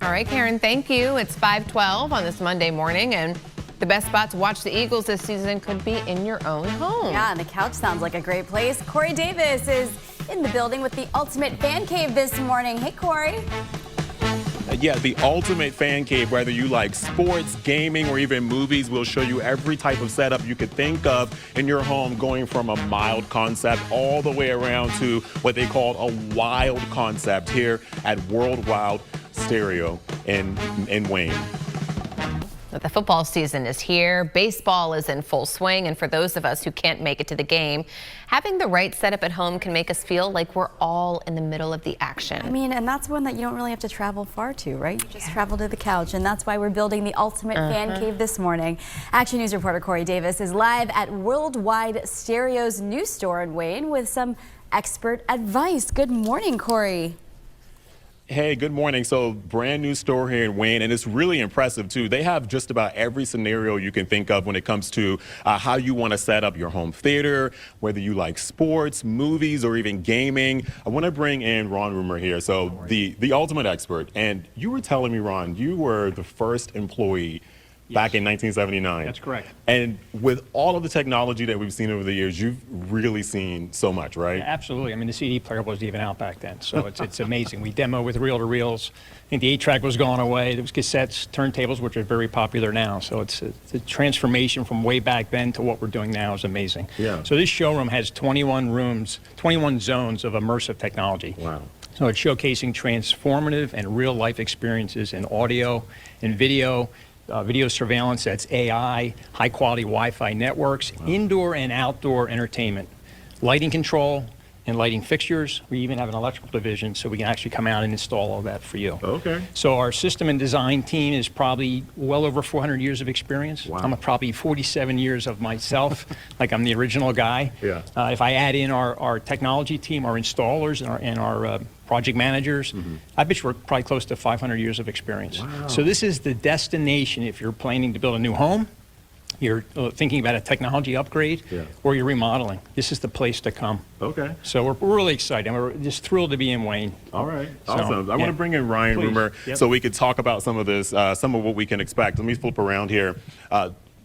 All right, Karen, thank you. It's 5:12 on this Monday morning, and the best spot to watch the Eagles this season could be in your own home. Yeah, and the couch sounds like a great place. Corey Davis is in the building with the Ultimate Fan Cave this morning. Hey, Corey. Yeah, the Ultimate Fan Cave, whether you like sports, gaming, or even movies, we'll show you every type of setup you could think of in your home, going from a mild concept all the way around to what they call a wild concept here at Worldwide Stereo in Wayne. The football season is here. Baseball is in full swing. And for those of us who can't make it to the game, having the right setup at home can make us feel like we're all in the middle of the action. I mean, and that's one that you don't really have to travel far to, right? You just travel to the couch. And that's why we're building the Ultimate Fan Cave this morning. Action News reporter Corey Davis is live at Worldwide Stereo's new store in Wayne with some expert advice. Good morning, Corey. Hey, good morning. So brand new store here in Wayne, and it's really impressive too. They have just about every scenario you can think of when it comes to how you want to set up your home theater, whether you like sports, movies, or even gaming. I want to bring in Ryan Rumer here, so the ultimate expert. And you were telling me, Ron, you were the first employee back in 1979. That's correct. And with all of the technology that we've seen over the years, you've really seen so much, right? Yeah, absolutely. I mean, the CD player wasn't even out back then, so it's amazing. We demo with reel-to-reels. I think the 8-track was going away. There was cassettes, turntables, which are very popular now. So it's the transformation from way back then to what we're doing now is amazing. Yeah. So this showroom has 21 rooms, 21 zones of immersive technology. Wow. So it's showcasing transformative and real-life experiences in audio and video. Video surveillance, that's AI, high-quality Wi-Fi networks, indoor and outdoor entertainment, lighting control, and lighting fixtures. We even have an electrical division, so we can actually come out and install all that for you. Okay. So our system and design team is probably well over 400 years of experience. Wow. I'm probably 47 years of myself, like I'm the original guy. Yeah. If I add in our technology team, our installers, and our project managers, I bet we're probably close to 500 years of experience. Wow. So this is the destination if you're planning to build a new home, you're thinking about a technology upgrade, or you're remodeling. This is the place to come. Okay. So we're really excited. We're just thrilled to be in Wayne. All right. So, Awesome. I want to bring in Ryan Please. Rumer Yep. so we could talk about some of this, some of what we can expect. Let me flip around here.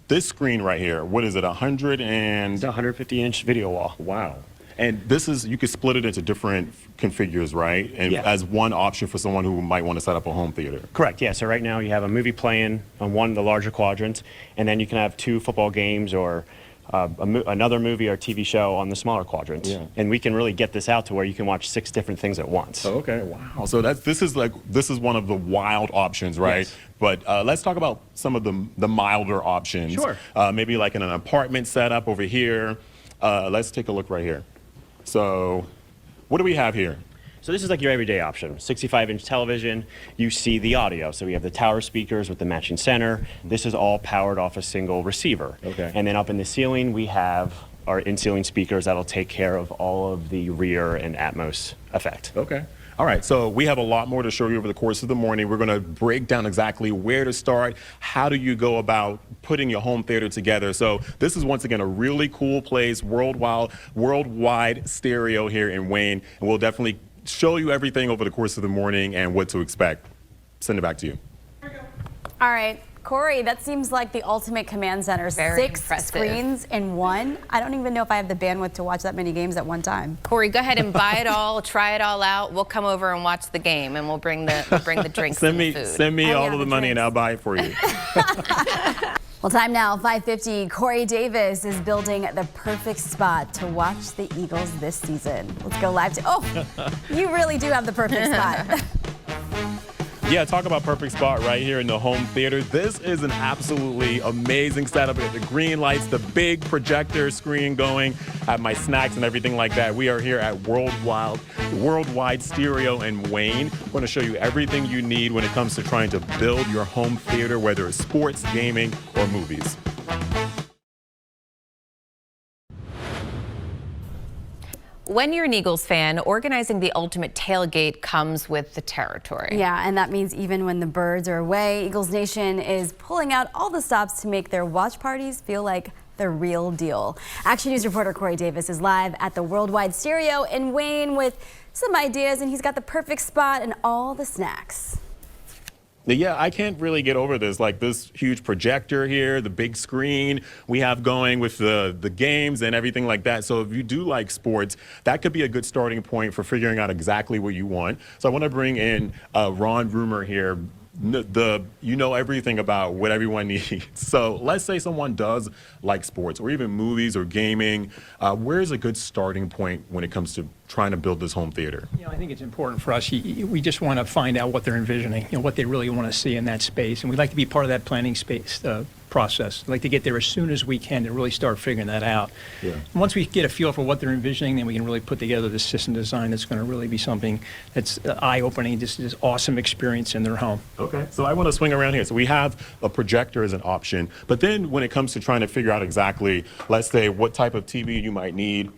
This screen right here, what is it, 100 and... It's a 150-inch video wall. Wow. And this is, you could split it into different configures, right? And as one option for someone who might want to set up a home theater. Correct, yeah. So right now you have a movie playing on one of the larger quadrants, and then you can have 2 football games or another movie or TV show on the smaller quadrants. Yeah. And we can really get this out to where you can watch 6 different things at once. Oh, okay, wow. So this is one of the wild options, right? Yes. But let's talk about some of the milder options. Sure. Maybe like in an apartment setup over here. Let's take a look right here. So what do we have here? So this is like your everyday option. 65-inch television, you see the audio. So we have the tower speakers with the matching center. This is all powered off a single receiver. Okay. And then up in the ceiling, we have our in-ceiling speakers that'll take care of all of the rear and Atmos effect. Okay. All right, so we have a lot more to show you over the course of the morning. We're going to break down exactly where to start. How do you go about putting your home theater together? So this is, once again, a really cool place, Worldwide Stereo here in Wayne. And we'll definitely show you everything over the course of the morning and what to expect. Send it back to you. All right. Corey, that seems like the ultimate command center. Very 6 impressive. screens in one. I don't even know if I have the bandwidth to watch that many games at one time. Corey, go ahead and buy it all, try it all out. We'll come over and watch the game, and we'll bring the drinks Send and the food. Send me all of the the money and drinks. I'll buy it for you. Well, time now, 5:50. Corey Davis is building the perfect spot to watch the Eagles this season. Let's go live to, oh, you really do have the perfect spot. Yeah, talk about perfect spot right here in the home theater. This is an absolutely amazing setup. We have the green lights, the big projector screen going. I have my snacks and everything like that. We are here at Worldwide Stereo in Wayne. We're going to show you everything you need when it comes to trying to build your home theater, whether it's sports, gaming, or movies. When you're an Eagles fan, organizing the ultimate tailgate comes with the territory. Yeah, and that means even when the birds are away, Eagles Nation is pulling out all the stops to make their watch parties feel like the real deal. Action News reporter Corey Davis is live at the Worldwide Stereo in Wayne with some ideas, and he's got the perfect spot and all the snacks. Yeah, I can't really get over this. Like this huge projector here, the big screen we have going with the games and everything like that. So if you do like sports, that could be a good starting point for figuring out exactly what you want. So I want to bring in Ron Rumer here. You know everything about what everyone needs. So let's say someone does like sports or even movies or gaming. Where's a good starting point when it comes to trying to build this home theater? You know, I think it's important for us. We just want to find out what they're envisioning, what they really want to see in that space, and we'd like to be part of that planning space process. We'd like to get there as soon as we can to really start figuring that out. Yeah. And once we get a feel for what they're envisioning, then we can really put together the system design that's going to really be something that's eye-opening, just this awesome experience in their home. Okay, so I want to swing around here. So we have a projector as an option, but then when it comes to trying to figure out exactly, let's say, what type of TV you might need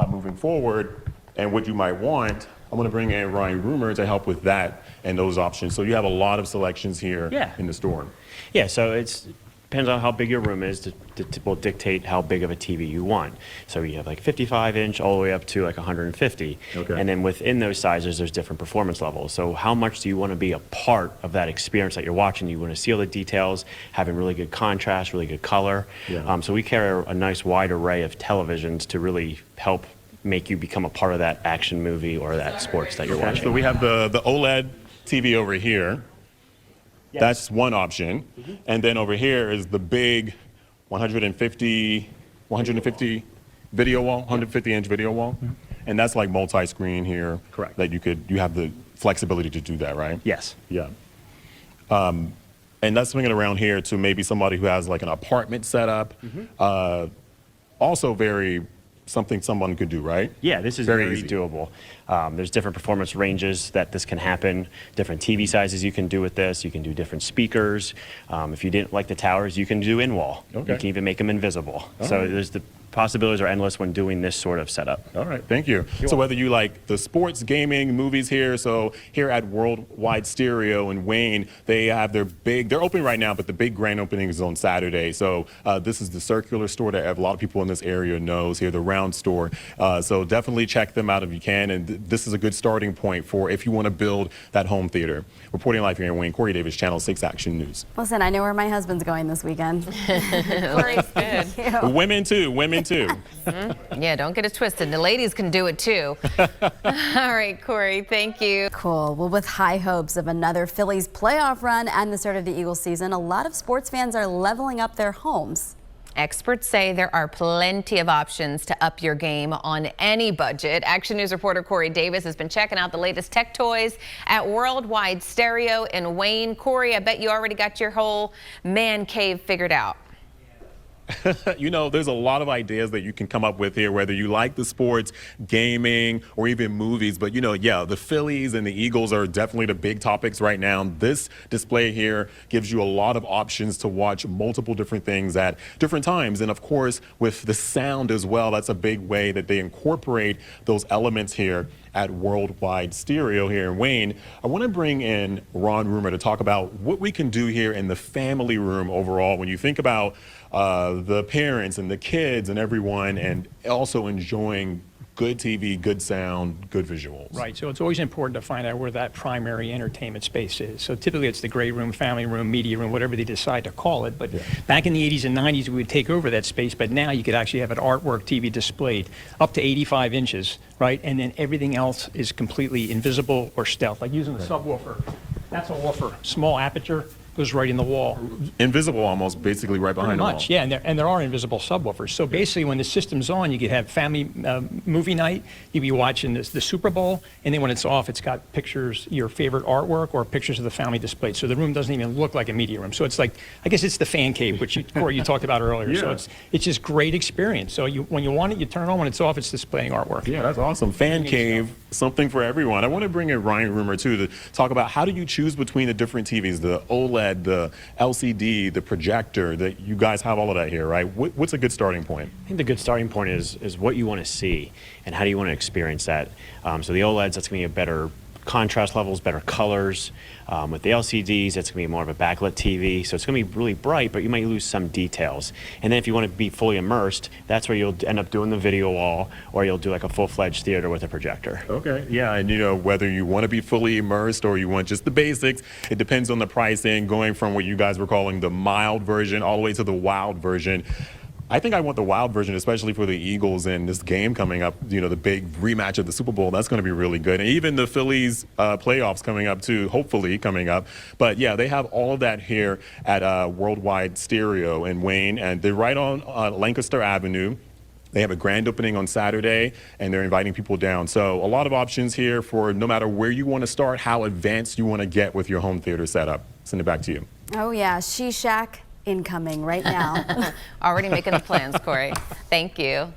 moving forward and what you might want, I'm going to bring in Ryan Rumer to help with that and those options. So you have a lot of selections here in the store. Yeah, so it depends on how big your room is will dictate how big of a TV you want. So you have like 55-inch all the way up to like 150. Okay. And then within those sizes, there's different performance levels. So how much do you want to be a part of that experience that you're watching? You want to see all the details, having really good contrast, really good color. Yeah. So we carry a nice wide array of televisions to really help make you become a part of that action movie or that sports that you're watching. So we have the OLED TV over here. Yes. That's one option. And then over here is the big 150 video wall, 150-inch video wall. And that's like multi-screen here. Correct. That you have the flexibility to do that, right? Yes. Yeah. And that's swinging around here to maybe somebody who has like an apartment setup. Also something someone could do, right? Yeah, this is Very very easy. doable. There's different performance ranges that this can happen, different TV sizes you can do with this. You can do different speakers. If you didn't like the towers, you can do in-wall. Okay. You can even make them invisible. All So right. there's the possibilities are endless when doing this sort of setup. All right, thank you. So whether you like the sports, gaming, movies here, so here at Worldwide Stereo in Wayne, they have they're open right now, but the big grand opening is on Saturday. So this is the circular store that a lot of people in this area knows here, the round store. So definitely check them out if you can. And this is a good starting point for if you want to build that home theater. Reporting live here in Wayne, Corey Davis, Channel 6 Action News. Listen, I know where my husband's going this weekend. Corey's good. Thank you. Women too. Yeah, don't get it twisted. The ladies can do it too. All right, Corey, thank you. Cool. Well, with high hopes of another Phillies playoff run and the start of the Eagles season, a lot of sports fans are leveling up their homes. Experts say there are plenty of options to up your game on any budget. Action News reporter Corey Davis has been checking out the latest tech toys at Worldwide Stereo in Wayne. Corey, I bet you already got your whole man cave figured out. You know, there's a lot of ideas that you can come up with here, whether you like the sports, gaming, or even movies. But, you know, yeah, the Phillies and the Eagles are definitely the big topics right now. This display here gives you a lot of options to watch multiple different things at different times. And, of course, with the sound as well, that's a big way that they incorporate those elements here at Worldwide Stereo here in Wayne. I want to bring in Ron Rumer to talk about what we can do here in the family room overall. When you think about the parents and the kids and everyone, and also enjoying good TV, good sound, good visuals. Right, so it's always important to find out where that primary entertainment space is. So typically it's the gray room, family room, media room, whatever they decide to call it. But back in the 80s and 90s, we would take over that space, but now you could actually have an artwork TV displayed up to 85 inches, right? And then everything else is completely invisible or stealth, like using the subwoofer. That's a woofer, small aperture, goes right in the wall. Invisible almost, basically right behind Pretty the wall. much, yeah, and there are invisible subwoofers. So basically, when the system's on, you could have family movie night. You'd be watching the Super Bowl, and then when it's off, it's got pictures, your favorite artwork, or pictures of the family displayed. So the room doesn't even look like a media room. So it's like, I guess it's the fan cave, which Corey, you talked about earlier. Yeah. So it's just great experience. So when you want it, you turn it on. When it's off, it's displaying artwork. Yeah, that's awesome. Fan cave, something for everyone. I want to bring in Ryan Rumer too to talk about how do you choose between the different TVs, the OLED, the LCD, the projector, that you guys have all of that here, right? What's a good starting point? I think the good starting point is what you want to see and how do you want to experience that. So the OLEDs, that's going to be a better contrast levels, better colors. With the LCDs, it's going to be more of a backlit TV, so it's going to be really bright, but you might lose some details. And then if you want to be fully immersed, that's where you'll end up doing the video wall, or you'll do like a full-fledged theater with a projector. Okay, yeah, and whether you want to be fully immersed or you want just the basics, it depends on the pricing, going from what you guys were calling the mild version all the way to the wild version. I think I want the wild version, especially for the Eagles and this game coming up, the big rematch of the Super Bowl. That's going to be really good. And even the Phillies playoffs coming up too, hopefully coming up. But yeah, they have all of that here at Worldwide Stereo in Wayne, and they're right on Lancaster Avenue. They have a grand opening on Saturday, and they're inviting people down. So a lot of options here for no matter where you want to start, how advanced you want to get with your home theater setup. Send it back to you. Oh yeah, She Shack incoming right now. Already making the plans, Corey. Thank you.